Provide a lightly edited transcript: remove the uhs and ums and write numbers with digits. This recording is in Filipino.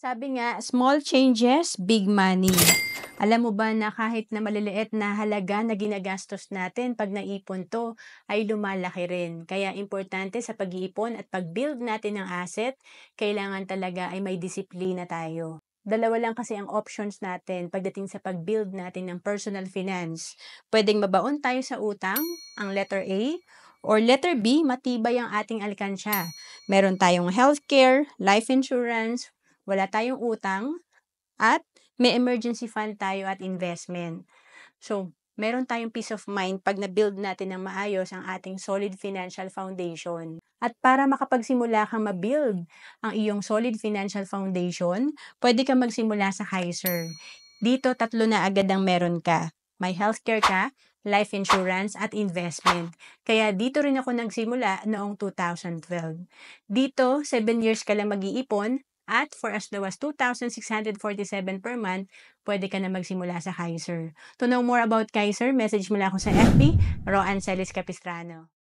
Sabi nga, small changes, big money. Alam mo ba na kahit na maliliit na halaga na ginagastos natin pag naipon to, ay lumalaki rin. Kaya importante sa pag-iipon at pag-build natin ng asset, kailangan talaga ay may disiplina tayo. Dalawa lang kasi ang options natin pagdating sa pag-build natin ng personal finance. Pwedeng mabaon tayo sa utang, ang letter A, or letter B, matibay ang ating alkansya. Meron tayong healthcare, life insurance, wala tayong utang, at may emergency fund tayo at investment. So, meron tayong peace of mind pag na-build natin ng maayos ang ating solid financial foundation. At para makapagsimula kang ma-build ang iyong solid financial foundation, pwede kang magsimula sa Kaiser. Dito, tatlo na agad ang meron ka. May healthcare ka, life insurance, at investment. Kaya dito rin ako nagsimula noong 2012. Dito, 7 years ka lang mag-iipon, at for as low as 2,647 per month, pwede ka na magsimula sa Kaiser. To know more about Kaiser, message mo lang ako sa FB, Roan Celis Capistrano.